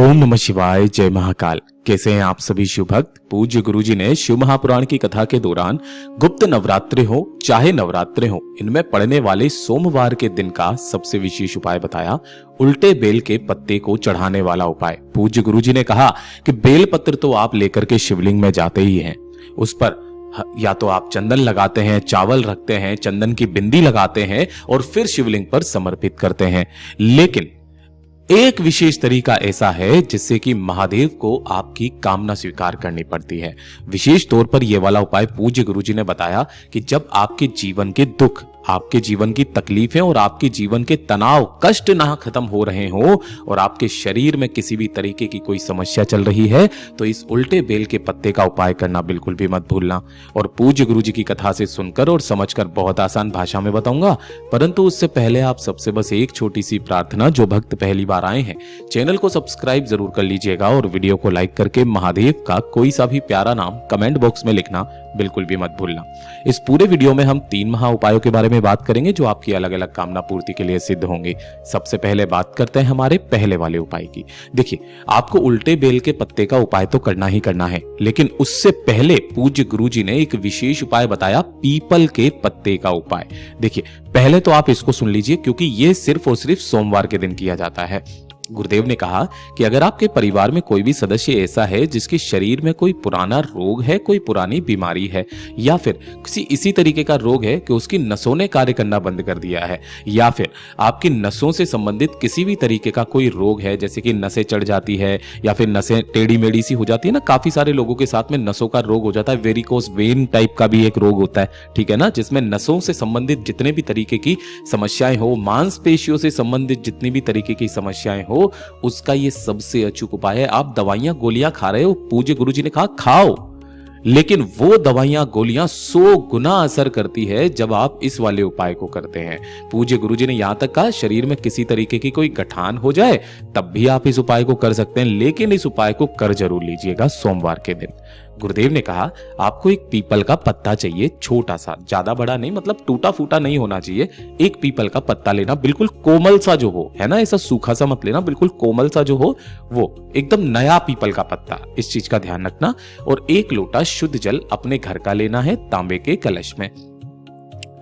ओम नमः शिवाय, जय महाकाल। कैसे हैं आप सभी शिव भक्त। पूज्य गुरुजी ने शिव महापुराण की कथा के दौरान गुप्त नवरात्रि हो चाहे नवरात्रि हो, इनमें पड़ने वाले सोमवार के दिन का सबसे विशेष उपाय बताया, उल्टे बेल के पत्ते को चढ़ाने वाला उपाय। पूज्य गुरुजी ने कहा कि बेल पत्र तो आप लेकर के शिवलिंग में जाते ही हैं, उस पर या तो आप चंदन लगाते हैं, चावल रखते हैं, चंदन की बिंदी लगाते हैं और फिर शिवलिंग पर समर्पित करते हैं। लेकिन एक विशेष तरीका ऐसा है जिससे कि महादेव को आपकी कामना स्वीकार करनी पड़ती है। विशेष तौर पर यह वाला उपाय पूज्य गुरुजी ने बताया कि जब आपके जीवन के दुख, आपके जीवन की तकलीफें और आपके जीवन के तनाव कष्ट ना खत्म हो रहे हो और आपके शरीर में किसी भी तरीके की कोई समस्या चल रही है, तो इस उल्टे बेल के पत्ते का उपाय करना बिल्कुल भी मत भूलना। और पूज्य गुरुजी की कथा से सुनकर और समझकर बहुत आसान भाषा में बताऊंगा, परंतु उससे पहले आप सबसे बस एक छोटी सी प्रार्थना, जो भक्त पहली बार आए हैं चैनल को सब्सक्राइब जरूर कर लीजिएगा और वीडियो को लाइक करके महादेव का कोई सा भी प्यारा नाम कमेंट बॉक्स में लिखना बिल्कुल भी मत भूलना। इस पूरे वीडियो में हम 3 महा उपायों के बारे में बात करेंगे जो आपकी अलग अलग कामना पूर्ति के लिए सिद्ध होंगे। सबसे पहले बात करते हैं हमारे पहले वाले उपाय की। देखिए, आपको उल्टे बेल के पत्ते का उपाय तो करना ही करना है, लेकिन उससे पहले पूज्य गुरुजी ने एक विशेष उपाय बताया, पीपल के पत्ते का उपाय। देखिए, पहले तो आप इसको सुन लीजिए क्योंकि यह सिर्फ और सिर्फ सोमवार के दिन किया जाता है। गुरुदेव ने कहा कि अगर आपके परिवार में कोई भी सदस्य ऐसा है जिसके शरीर में कोई पुराना रोग है, कोई पुरानी बीमारी है, या फिर किसी इसी तरीके का रोग है कि उसकी नसों ने कार्य करना बंद कर दिया है, या फिर आपकी नसों से संबंधित किसी भी तरीके का कोई रोग है, जैसे कि नसें चढ़ जाती है या फिर नसें टेढ़ी मेढ़ी सी हो जाती है ना, काफी सारे लोगों के साथ में नसों का रोग हो जाता है। वेरिकोस वेन टाइप का भी एक रोग होता है, ठीक है ना, जिसमें नसों से संबंधित जितने भी तरीके की समस्याएं हो, मांसपेशियों से संबंधित जितनी भी तरीके की समस्याएं हो, उसका ये सबसे अचूक उपाय है। आप दवाइयां गोलियां खा रहे हो, पूज्य गुरुजी ने कहा खाओ, लेकिन वो दवाइयां गोलियां 100 गुना असर करती है जब आप इस वाले उपाय को करते हैं। पूज्य गुरुजी ने यहां तक कहा शरीर में किसी तरीके की कोई गठान हो जाए तब भी आप इस उपाय को कर सकते हैं, लेकिन इस उपाय को कर जरूर लीजिएगा सोमवार के दिन। गुरुदेव ने कहा आपको एक पीपल का पत्ता चाहिए, छोटा सा, ज्यादा बड़ा नहीं, मतलब टूटा फूटा नहीं होना चाहिए। एक पीपल का पत्ता लेना, बिल्कुल कोमल सा जो हो, है ना, ऐसा सूखा सा मत लेना, बिल्कुल कोमल सा जो हो, वो एकदम नया पीपल का पत्ता, इस चीज का ध्यान रखना। और 1 लोटा शुद्ध जल अपने घर का लेना है, तांबे के कलश में,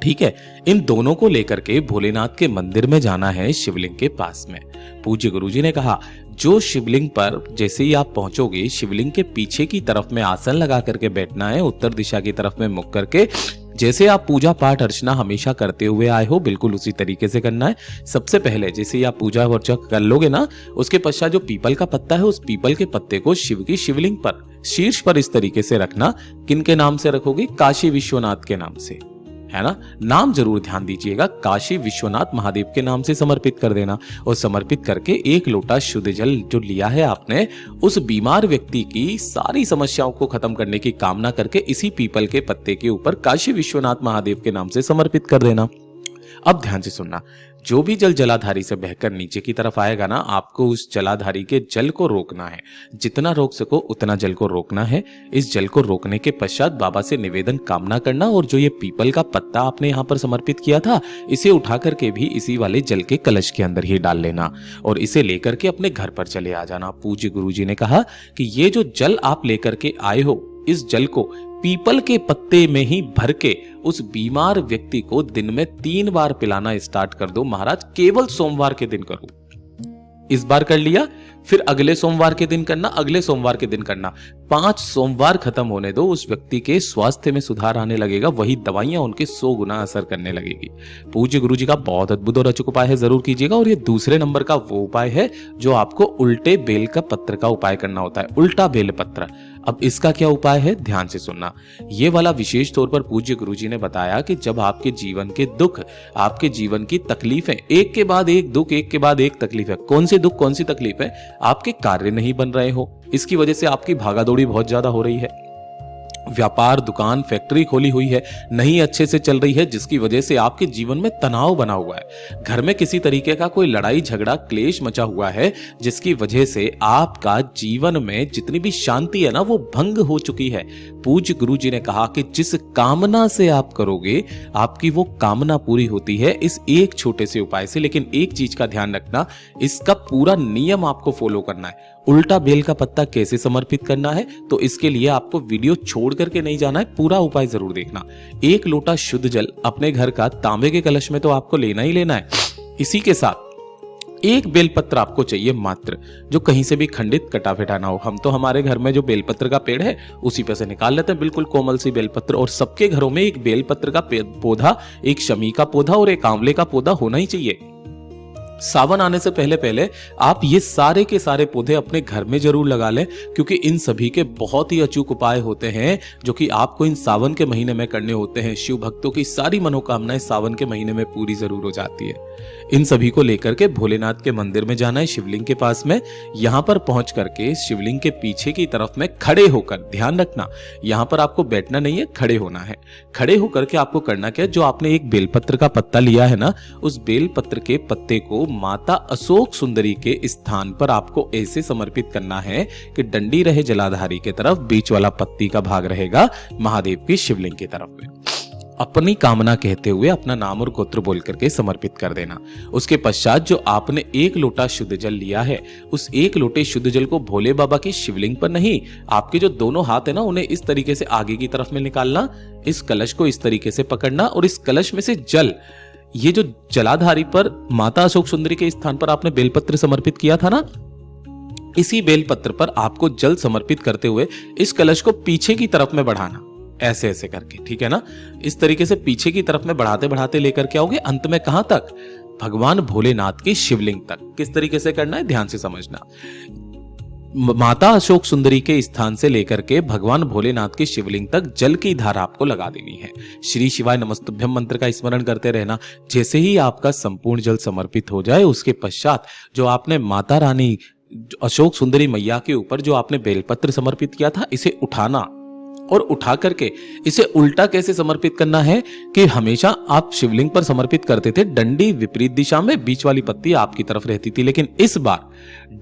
ठीक है। इन दोनों को लेकर के भोलेनाथ के मंदिर में जाना है, शिवलिंग के पास में। पूज्य गुरुजी ने कहा जो शिवलिंग पर जैसे ही आप पहुंचोगे, शिवलिंग के पीछे की तरफ में आसन लगा करके बैठना है, उत्तर दिशा की तरफ में मुख करके। जैसे आप पूजा पाठ अर्चना हमेशा करते हुए आए हो, बिल्कुल उसी तरीके से करना है। सबसे पहले जैसे ही आप पूजा अर्चना कर लोगे ना, उसके पश्चात जो पीपल का पत्ता है, उस पीपल के पत्ते को शिव की शिवलिंग पर शीर्ष पर इस तरीके से रखना। किन के नाम से रखोगे? काशी विश्वनाथ के नाम से, है ना, नाम जरूर ध्यान दीजिएगा। काशी विश्वनाथ महादेव के नाम से समर्पित कर देना और समर्पित करके 1 लोटा शुद्ध जल जो लिया है आपने, उस बीमार व्यक्ति की सारी समस्याओं को खत्म करने की कामना करके इसी पीपल के पत्ते के ऊपर काशी विश्वनाथ महादेव के नाम से समर्पित कर देना। अब ध्यान से सुनना, जो भी जल जलाधारी से बहकर नीचे की तरफ आएगा ना, आपको उस जलाधारी के जल को रोकना है, जितना रोक सको उतना जल को रोकना है। इस जल को रोकने के पश्चात बाबा से निवेदन कामना करना, और जो ये पीपल का पत्ता आपने यहाँ पर समर्पित किया था, इसे उठा करके भी इसी वाले जल के कलश के अंदर ही डाल लेना और इसे लेकर के अपने घर पर चले आ जाना। पूज्य गुरुजी ने कहा कि ये जो जल आप लेकर के आए हो, इस जल को पीपल के पत्ते में ही भर के उस बीमार व्यक्ति को दिन में 3 बार पिलाना स्टार्ट कर दो। महाराज केवल सोमवार के दिन करो। इस बार कर लिया, फिर अगले सोमवार के दिन करना, अगले सोमवार के दिन करना, 5 सोमवार खत्म होने दो, उस व्यक्ति के स्वास्थ्य में सुधार आने लगेगा, वही दवाइयां उनके 100 गुना असर करने लगेगी। पूज्य गुरुजी का बहुत अद्भुत और अचूक उपाय है, जरूर कीजिएगा। और ये दूसरे नंबर का वो उपाय है जो आपको उल्टे बेल का पत्र का उपाय करना होता है, उल्टा बेल पत्र। अब इसका क्या उपाय है, ध्यान से सुनना। ये वाला विशेष तौर पर पूज्य गुरुजी ने बताया कि जब आपके जीवन के दुख, आपके जीवन की तकलीफें, एक के बाद एक दुख, एक के बाद एक तकलीफ है, कौन सी दुख, कौन सी तकलीफ है, आपके कार्य नहीं बन रहे हो, इसकी वजह से आपकी भागादौड़ी बहुत ज्यादा हो रही है, व्यापार, दुकान, फैक्ट्री खोली हुई है, नहीं अच्छे से चल रही है, जिसकी वजह से आपके जीवन में तनाव बना हुआ है। घर में किसी तरीके का कोई लड़ाई झगड़ा क्लेश मचा हुआ है, जिसकी वजह से आपका जीवन में जितनी भी शांति है ना वो भंग हो चुकी है। पूज्य गुरु जी ने कहा कि जिस कामना से आप करोगे आपकी वो कामना पूरी होती है इस एक छोटे से उपाय से। लेकिन एक चीज का ध्यान रखना, इसका पूरा नियम आपको फॉलो करना है। उल्टा बेल का पत्ता कैसे समर्पित करना है, तो इसके लिए आपको वीडियो छोड़ करके नहीं जाना है, पूरा उपाय जरूर देखना। 1 लोटा शुद्ध जल अपने घर का तांबे के कलश में तो आपको लेना ही लेना है। इसी के साथ 1 बेलपत्र आपको चाहिए मात्र, जो कहीं से भी खंडित कटा फेटा ना हो। हम तो हमारे घर में जो बेलपत्र का पेड़ है उसी पे से निकाल लेते हैं, बिल्कुल कोमल सी बेलपत्र। और सबके घरों में एक बेलपत्र का पौधा, एक शमी का पौधा और एक आंवले का पौधा होना ही चाहिए। सावन आने से पहले पहले आप ये सारे के सारे पौधे अपने घर में जरूर लगा लें, क्योंकि इन सभी के बहुत ही अचूक उपाय होते हैं जो कि आपको इन सावन के महीने में करने होते हैं। शिव भक्तों की सारी मनोकामनाएं सावन के महीने में पूरी जरूर हो जाती है। इन सभी को लेकर के भोलेनाथ के मंदिर में जाना है, शिवलिंग के पास में। यहां पर पहुंच करके शिवलिंग के पीछे की तरफ में खड़े होकर, ध्यान रखना यहां पर आपको बैठना नहीं है, खड़े होना है। खड़े होकर के आपको करना क्या है, जो आपने एक बेलपत्र का पत्ता लिया है ना, उस बेलपत्र के पत्ते को माता अशोक सुंदरी के स्थान पर आपको ऐसे समर्पित करना है कि डंडी रहे जलाधारी की तरफ, बीच वाला पत्ती का भाग रहेगा महादेव की शिवलिंग की तरफ में। अपनी कामना कहते हुए अपना नाम और गोत्र बोल करके समर्पित कर देना। उसके पश्चात जो आपने 1 लोटा शुद्ध जल लिया है, उस 1 लोटे शुद्ध जल को भोले बाबा की शिवलिंग पर नहीं, आपके जो दोनों हाथ है ना उन्हें इस तरीके से आगे की तरफ में निकालना, इस कलश को इस तरीके से पकड़ना और इस कलश में से जल, ये जो जलाधारी पर माता अशोक सुंदरी के स्थान पर आपने बेलपत्र समर्पित किया था ना, इसी बेलपत्र पर आपको जल समर्पित करते हुए इस कलश को पीछे की तरफ में बढ़ाना, ऐसे ऐसे करके, ठीक है ना। इस तरीके से पीछे की तरफ में बढ़ाते बढ़ाते लेकर के आओगे, अंत में कहां तक, भगवान भोलेनाथ की शिवलिंग तक। किस तरीके से करना है ध्यान से समझना। माता अशोक सुंदरी के स्थान से लेकर के भगवान भोलेनाथ की शिवलिंग तक जल की धारा आपको लगा देनी है। श्री शिवाय नमस्तुभ्यम मंत्र का स्मरण करते रहना। जैसे ही आपका संपूर्ण जल समर्पित हो जाए, उसके पश्चात जो आपने माता रानी अशोक सुंदरी मैया के ऊपर जो आपने बेलपत्र समर्पित किया था, इसे उठाना और उठा करके इसे उल्टा कैसे समर्पित करना है कि हमेशा आप शिवलिंग पर समर्पित करते थे डंडी विपरीत दिशा में, बीच वाली पत्ती आपकी तरफ रहती थी, लेकिन इस बार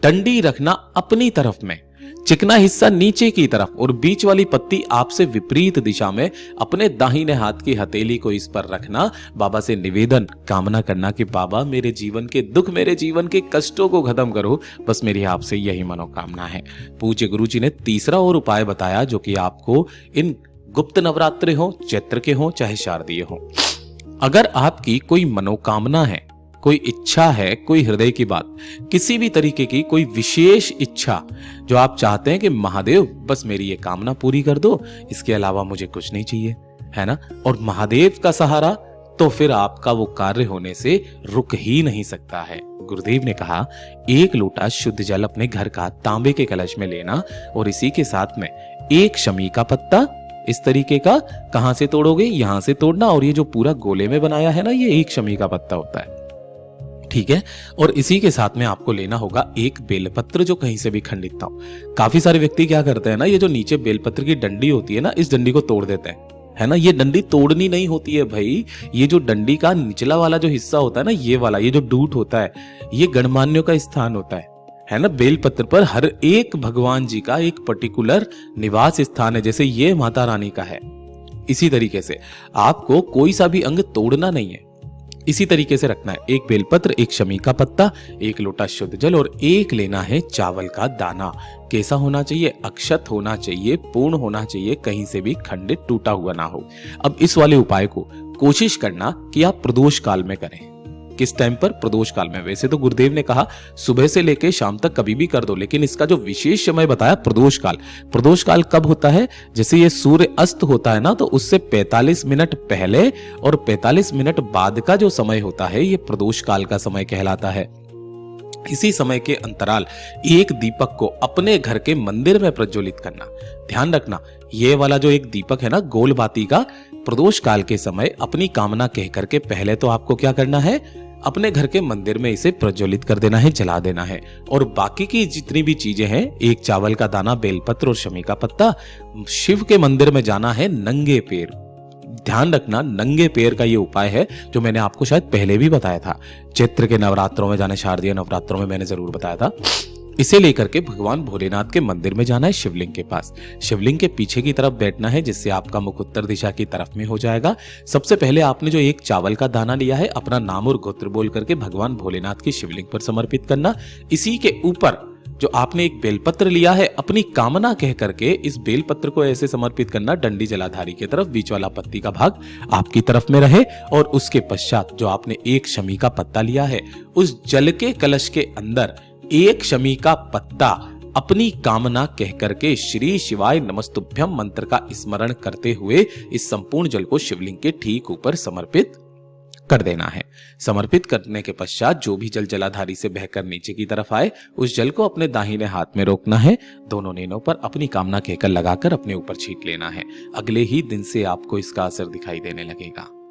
डंडी रखना अपनी तरफ में, चिकना हिस्सा नीचे की तरफ और बीच वाली पत्ती आपसे विपरीत दिशा में। अपने दाहिने हाथ की हथेली को इस पर रखना, बाबा से निवेदन कामना करना कि बाबा मेरे जीवन के दुख, मेरे जीवन के कष्टों को खत्म करो, बस मेरी आपसे यही मनोकामना है। पूज्य गुरु जी ने तीसरा और उपाय बताया, जो कि आपको इन गुप्त नवरात्रे हो, चैत्र के हो चाहे शारदीय हो, अगर आपकी कोई मनोकामना है, कोई इच्छा है, कोई हृदय की बात, किसी भी तरीके की कोई विशेष इच्छा जो आप चाहते हैं कि महादेव बस मेरी ये कामना पूरी कर दो, इसके अलावा मुझे कुछ नहीं चाहिए, है ना, और महादेव का सहारा, तो फिर आपका वो कार्य होने से रुक ही नहीं सकता है। गुरुदेव ने कहा 1 लोटा शुद्ध जल अपने घर का तांबे के कलश में लेना और इसी के साथ में 1 शमी का पत्ता, इस तरीके का, कहां से तोड़ोगे, यहां से तोड़ना, और ये जो पूरा गोले में बनाया है ना, ये 1 शमी का पत्ता होता है, ठीक है। और इसी के साथ में आपको लेना होगा 1 बेलपत्र जो कहीं से भी खंडित था। काफी सारे व्यक्ति क्या करते हैं ना, ये जो नीचे बेलपत्र की डंडी होती है ना, इस डंडी को तोड़ देते हैं, है ना। ये डंडी तोड़नी नहीं होती है भाई, ये जो डंडी का निचला वाला जो हिस्सा होता है ना, ये वाला, ये जो डूट होता है, ये गणमान्यों का स्थान होता है ना। बेलपत्र पर हर एक भगवान जी का एक पर्टिकुलर निवास स्थान है, जैसे ये माता रानी का है। इसी तरीके से आपको कोई सा भी अंग तोड़ना नहीं है, इसी तरीके से रखना है। 1 बेलपत्र, 1 शमी का पत्ता, 1 लोटा शुद्ध जल और 1 लेना है चावल का दाना। कैसा होना चाहिए, अक्षत होना चाहिए, पूर्ण होना चाहिए, कहीं से भी खंडित टूटा हुआ ना हो। अब इस वाले उपाय को कोशिश करना कि आप प्रदोष काल में करें। किस टाइम पर, प्रदोष काल में। वैसे तो गुरुदेव ने कहा सुबह से लेकर शाम तक कभी भी कर दो, लेकिन इसका जो विशेष समय बताया प्रदोष काल। प्रदोष काल कब होता है, जैसे ये सूर्य अस्त होता है ना, तो उससे 45 मिनट पहले और 45 मिनट बाद का जो समय होता है, ये प्रदोष काल का समय कहलाता है। इसी समय के अंतराल 1 दीपक को अपने घर के मंदिर में प्रज्वलित करना। ध्यान रखना, ये वाला जो 1 दीपक है ना गोल बाती का, प्रदोष काल के समय अपनी कामना कह करके पहले तो आपको क्या करना है, अपने घर के मंदिर में इसे प्रज्वलित कर देना है, जला देना है। और बाकी की जितनी भी चीजें हैं, एक चावल का दाना, बेलपत्र और शमी का पत्ता, शिव के मंदिर में जाना है नंगे पैर। ध्यान रखना, नंगे पैर का ये उपाय है जो मैंने आपको शायद पहले भी बताया था। चैत्र के नवरात्रों में जाना, शारदीय नवरात्रों में मैंने जरूर बताया था। इसे लेकर के भगवान भोलेनाथ के मंदिर में जाना है, शिवलिंग के पास। शिवलिंग के पीछे की तरफ बैठना है, जिससे आपका मुख उत्तर दिशा की तरफ में हो जाएगा। सबसे पहले आपने जो एक चावल का दाना लिया है, अपना नाम और गोत्र बोल करके भगवान भोलेनाथ की शिवलिंग पर समर्पित करना। इसी के ऊपर जो आपने एक बेलपत्र लिया है, अपनी कामना कह करके इस बेलपत्र को ऐसे समर्पित करना, डंडी जलाधारी की तरफ, बीच वाला पत्ती का भाग आपकी तरफ में रहे। और उसके पश्चात जो आपने एक शमी का पत्ता लिया है, उस जल के कलश के अंदर एक शमी का पत्ता अपनी कामना कह करके श्री शिवाय नमस्तुभ्यम मंत्र का स्मरण करते हुए इस संपूर्ण जल को शिवलिंग के ठीक ऊपर समर्पित कर देना है। समर्पित करने के पश्चात जो भी जल जलाधारी से बहकर नीचे की तरफ आए, उस जल को अपने दाहिने हाथ में रोकना है। दोनों नेनों पर अपनी कामना कहकर लगाकर अपने ऊपर छींट लेना है। अगले ही दिन से आपको इसका असर दिखाई देने लगेगा।